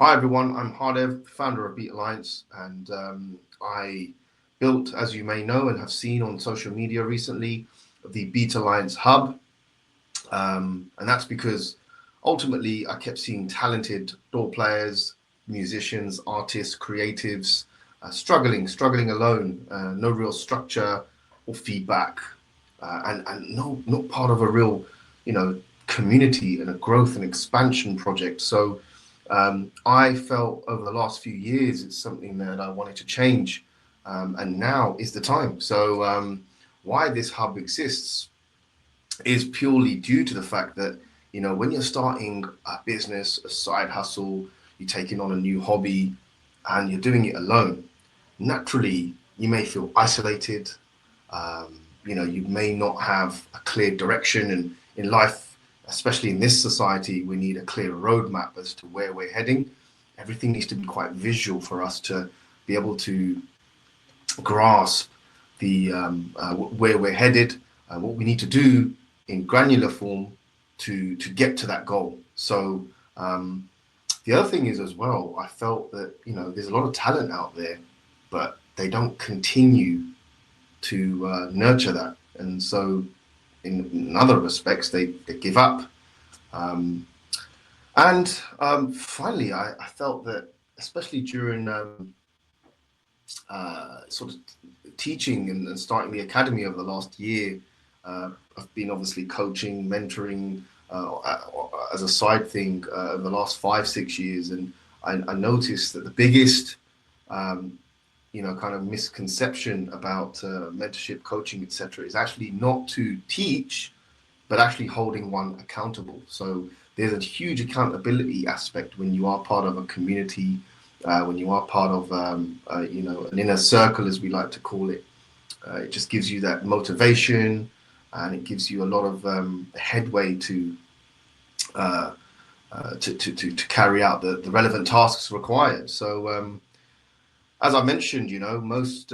Hi everyone, I'm Hardev, founder of Beat Alliance, and I built, as you may know and have seen on social media recently, the Beat Alliance Hub. And that's because ultimately I kept seeing talented door players, musicians, artists, creatives struggling alone, no real structure or feedback, and no, not part of a real, you know, community and a growth and expansion project. So I felt over the last few years it's something that I wanted to change, and now is the time. So why this hub exists is purely due to the fact that when you're starting a business, a side hustle, you're taking on a new hobby, and you're doing it alone. Naturally, you may feel isolated. You may not have a clear direction, and in life, especially in this society, we need a clear roadmap as to where we're heading. Everything needs to be quite visual for us to be able to grasp the where we're headed, what we need to do in granular form to get to that goal. So the other thing is as well, I felt that there's a lot of talent out there, but they don't continue to nurture that, and so in other respects they give up. Um, and finally, I felt that especially during sort of teaching and starting the academy over the last year. I've been obviously coaching, mentoring as a side thing over the last 5, 6 years, and I noticed that the biggest, kind of misconception about mentorship, coaching, etc., is actually not to teach, but actually holding one accountable. So there's a huge accountability aspect when you are part of a community, when you are part of an inner circle, as we like to call it. It just gives you that motivation, and it gives you a lot of headway uh, to carry out the relevant tasks required. So as I mentioned, most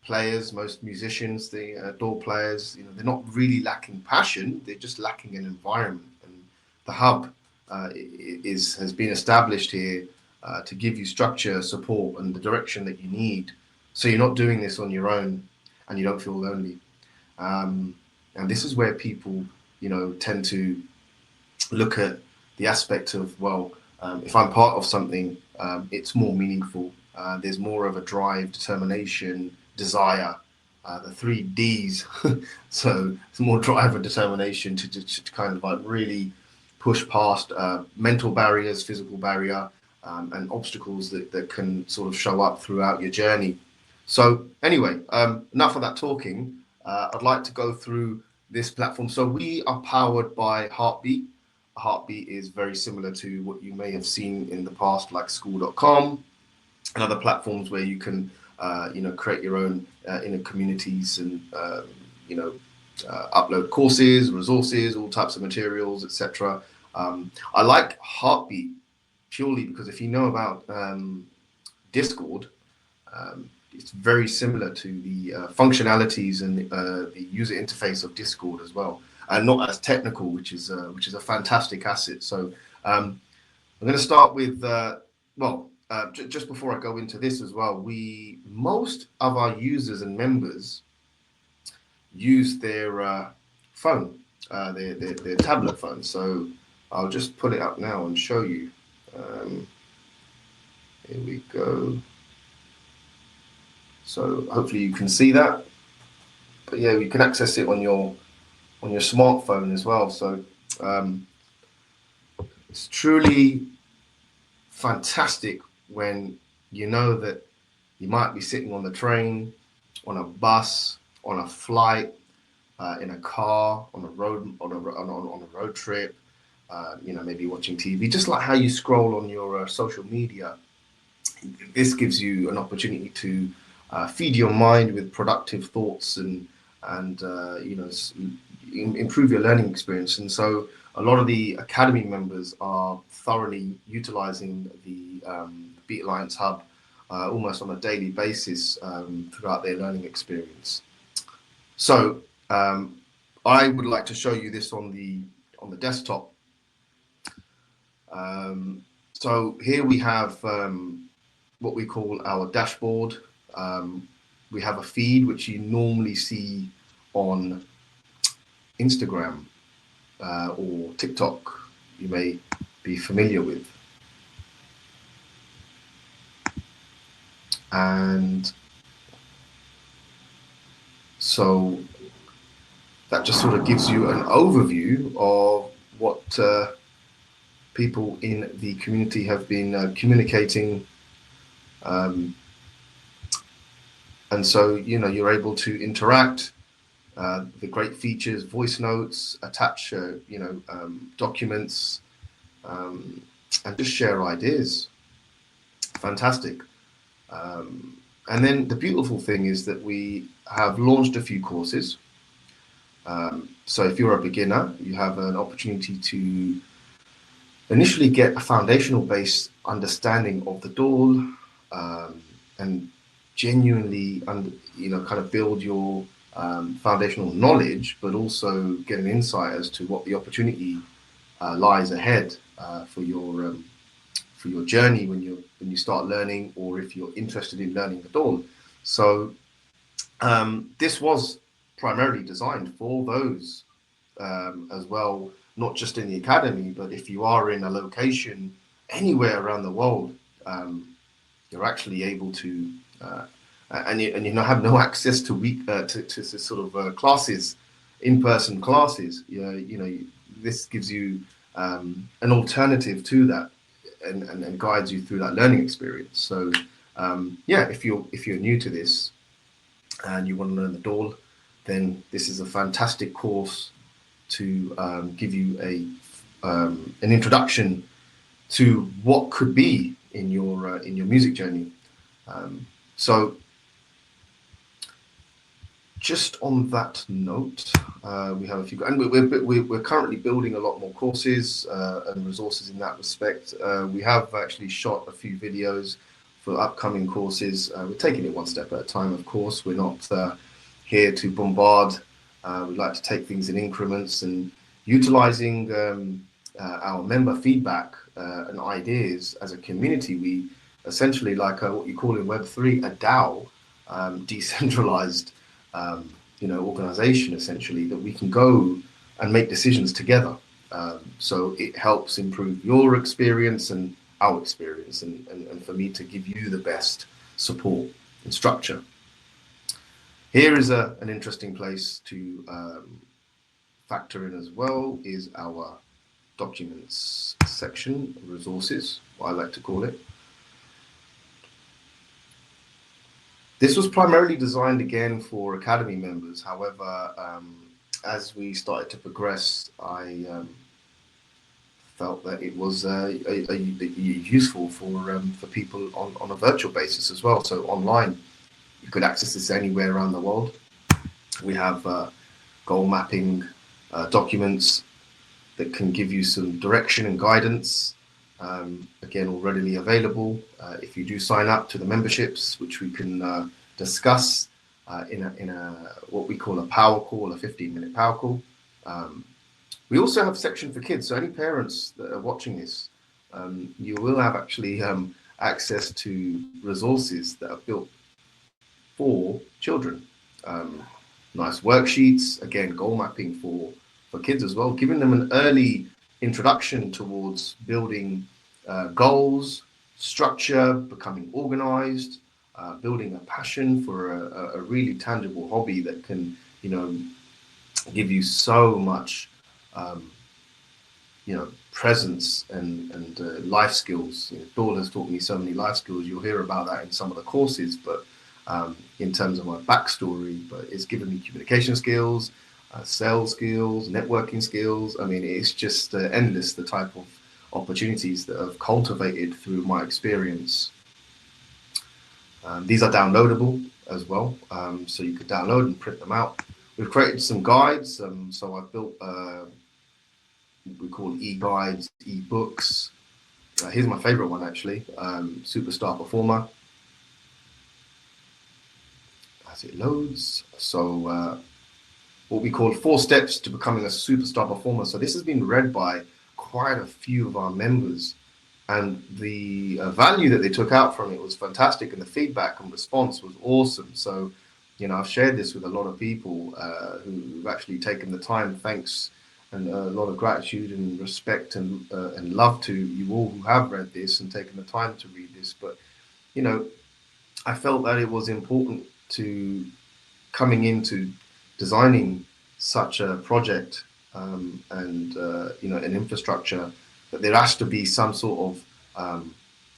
players, most musicians, the door players, they're not really lacking passion. They're just lacking an environment. And the hub has been established here to give you structure, support, and the direction that you need. So you're not doing this on your own, and you don't feel lonely. Um, and this is where people, tend to look at the aspect of, well, if I'm part of something, it's more meaningful. There's more of a drive, determination, desire, the 3 Ds. So it's more drive and determination to kind of like really push past mental barriers, physical barrier, and obstacles that can sort of show up throughout your journey. So anyway, enough of that talking. I'd like to go through this platform. So we are powered by Heartbeat. Heartbeat is very similar to what you may have seen in the past, like school.com and other platforms where you can, create your own inner communities and, upload courses, resources, all types of materials, etc. I like Heartbeat purely because if you know about Discord, it's very similar to the functionalities and the user interface of Discord as well, and not as technical, which is a fantastic asset. So I'm going to start with just before I go into this as well. Most of our users and members use their phone, their tablet phone. So I'll just pull it up now and show you. Here we go. So hopefully you can see that. But yeah, you can access it on your smartphone as well. So it's truly fantastic when you know that you might be sitting on the train, on a bus, on a flight, in a car, on a road, on a road trip. Maybe watching TV, just like how you scroll on your social media. This gives you an opportunity to feed your mind with productive thoughts and improve your learning experience. And so a lot of the academy members are thoroughly utilizing the Beat Alliance Hub almost on a daily basis throughout their learning experience. So I would like to show you this on the desktop. So here we have what we call our dashboard. We have a feed which you normally see on Instagram or TikTok, you may be familiar with. And so that just sort of gives you an overview of what people in the community have been communicating. And so, you're able to interact. The great features, voice notes, attach, documents, and just share ideas. Fantastic. And then the beautiful thing is that we have launched a few courses. So if you're a beginner, you have an opportunity to initially get a foundational based understanding of the Dhol, and genuinely, kind of build your foundational knowledge, but also get an insight as to what the opportunity lies ahead for your journey when you start learning, or if you're interested in learning the Dhol. So this was primarily designed for those as well, not just in the academy, but if you are in a location anywhere around the world, you're actually able to, and you have no access to to sort of classes, in-person classes. This gives you an alternative to that, and guides you through that learning experience. So if you're new to this and you want to learn the Dhol, then this is a fantastic course to give you an introduction to what could be in your music journey. So just on that note, we have a few, and we're currently building a lot more courses and resources in that respect. We have actually shot a few videos for upcoming courses. We're taking it one step at a time, of course. We're not here to bombard. We like to take things in increments, and utilizing our member feedback and ideas as a community. We essentially, like what you call in Web3 a DAO, decentralized organization, essentially, that we can go and make decisions together. So it helps improve your experience and our experience, and for me to give you the best support and structure. Here is an interesting place to factor in as well, is our documents section, resources, what I like to call it. This was primarily designed again for Academy members. However, as we started to progress, I felt that it was useful for people on a virtual basis as well. So online, you could access this anywhere around the world. We have goal mapping documents that can give you some direction and guidance. Again, all readily available if you do sign up to the memberships, which we can discuss in a what we call a power call, a 15-minute power call. We also have a section for kids, so any parents that are watching this, you will have actually access to resources that are built for children. Nice worksheets, again, goal mapping for kids as well, giving them an early introduction towards building goals, structure, becoming organized, building a passion for a really tangible hobby that can, give you so much, presence and life skills. Dhol has taught me so many life skills. You'll hear about that in some of the courses, but in terms of my backstory, but it's given me communication skills, sales skills, networking skills. I mean, it's just endless, the type of opportunities that I've cultivated through my experience. These are downloadable as well, so you could download and print them out. We've created some guides, so I've built what we call e-guides, e-books. Here's my favorite one, actually, Superstar Performer. As it loads, so what we call 4 steps to becoming a superstar performer. So this has been read by quite a few of our members, and the value that they took out from it was fantastic, and the feedback and response was awesome. So, I've shared this with a lot of people who've actually taken the time. Thanks, and a lot of gratitude and respect and love to you all who have read this and taken the time to read this. But I felt that it was important to coming into designing such a project and an infrastructure, that there has to be some sort of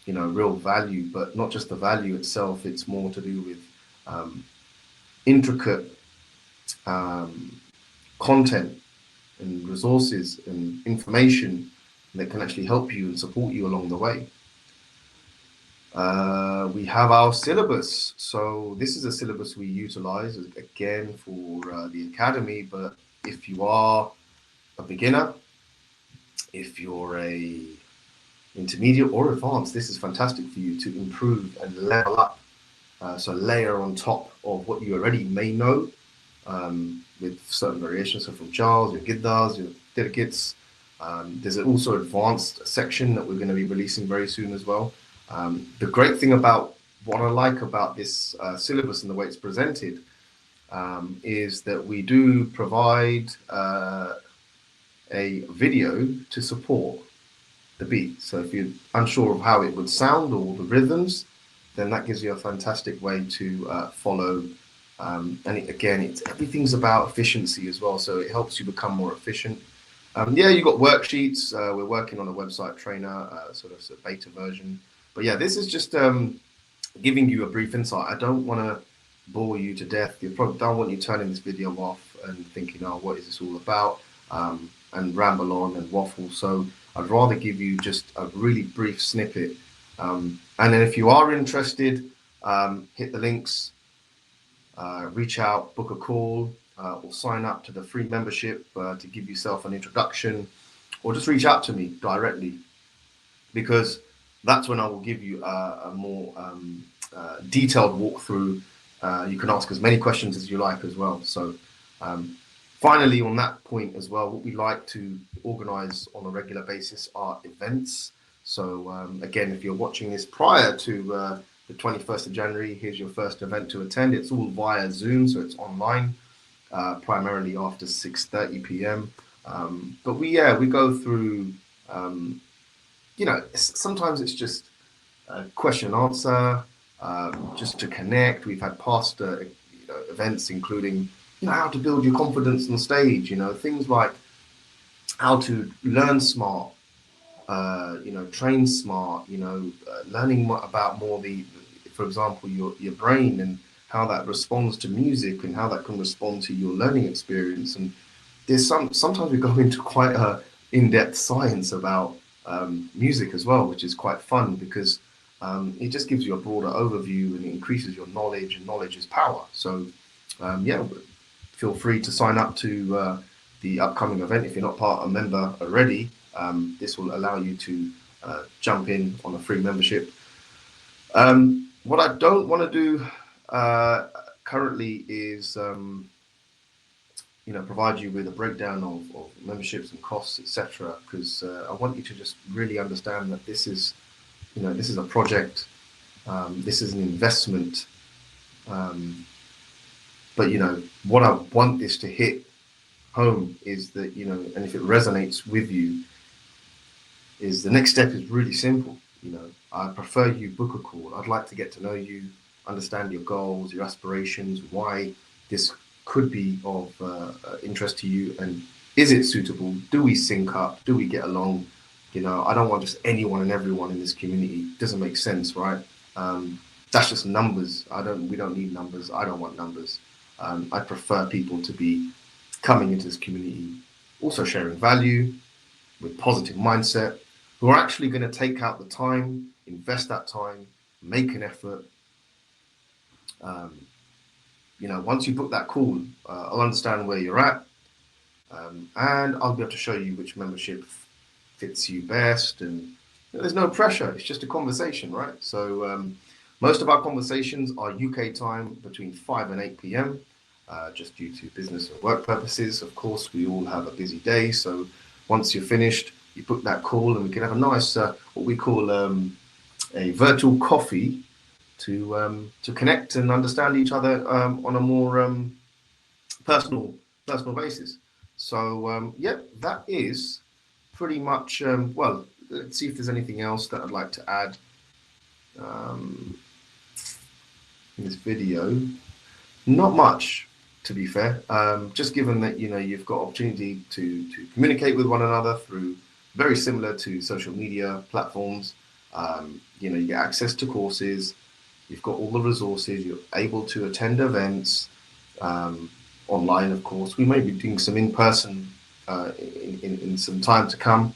real value, but not just the value itself. It's more to do with intricate content and resources and information that can actually help you and support you along the way. We have our syllabus. So this is a syllabus we utilize again for the academy, but if you are a beginner, if you're a intermediate or advanced, this is fantastic for you to improve and level up. So layer on top of what you already may know with certain variations. So from Charles, your Giddas, your Dirkits. There's also advanced section that we're going to be releasing very soon as well. The great thing about what I like about this syllabus and the way it's presented is that we do provide a video to support the beat. So if you're unsure of how it would sound or the rhythms, then that gives you a fantastic way to follow. And everything's about efficiency as well. So it helps you become more efficient. You've got worksheets. We're working on a website trainer, sort of a beta version. But yeah, this is just giving you a brief insight. I don't want to bore you to death. You probably don't want you turning this video off and thinking, oh, what is this all about? And ramble on and waffle. So I'd rather give you just a really brief snippet. And then if you are interested, hit the links, reach out, book a call, or sign up to the free membership to give yourself an introduction, or just reach out to me directly, because that's when I will give you a more detailed walkthrough. You can ask as many questions as you like as well. So finally, on that point as well, what we like to organize on a regular basis are events. So again, if you're watching this prior to the 21st of January, here's your first event to attend. It's all via Zoom, so it's online, primarily after 6:30 p.m. But we go through, sometimes it's just a question and answer, just to connect. We've had past events including how to build your confidence on stage, things like how to learn smart, train smart, learning about more for example, your brain and how that responds to music and how that can respond to your learning experience. And there's sometimes we go into quite a in-depth science about music as well, which is quite fun because it just gives you a broader overview and it increases your knowledge, and knowledge is power. So feel free to sign up to the upcoming event if you're not a member already. This will allow you to jump in on a free membership. What I don't want to do currently is provide you with a breakdown of memberships and costs, etc., because I want you to just really understand that this is a project, this is an investment, but what I want this to hit home is that and if it resonates with you, is the next step is really simple. I prefer you book a call. I'd like to get to know you, understand your goals, your aspirations, why this could be of interest to you, and is it suitable? Do we sync up? Do we get along? I don't want just anyone and everyone in this community. It doesn't make sense, right? That's just numbers. We don't need numbers. I don't want numbers. I prefer people to be coming into this community, also sharing value with positive mindset, who are actually going to take out the time, invest that time, make an effort. Once you book that call, I'll understand where you're at, and I'll be able to show you which membership fits you best. And there's no pressure. It's just a conversation, right? So most of our conversations are UK time between 5 and 8 p.m. Just due to business and work purposes. Of course, we all have a busy day. So once you're finished, you book that call, and we can have a nice what we call a virtual coffee to connect and understand each other on a more personal basis. So yeah, that is pretty much well. Let's see if there's anything else that I'd like to add um, in this video. Not much, to be fair. Just given that you've got opportunity to communicate with one another through very similar to social media platforms. You get access to courses. You've got all the resources. You're able to attend events online, of course. We may be doing some in person in some time to come.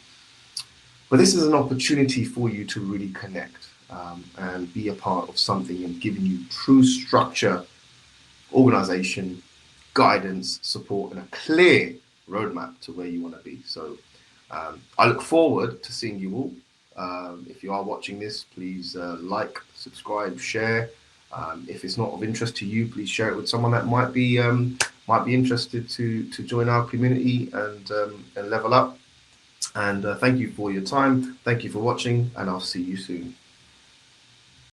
But this is an opportunity for you to really connect and be a part of something and giving you true structure, organization, guidance, support, and a clear roadmap to where you want to be. So I look forward to seeing you all. If you are watching this, please like, subscribe, share. If it's not of interest to you, please share it with someone that might be interested to join our community and level up. And thank you for your time. Thank you for watching, and I'll see you soon.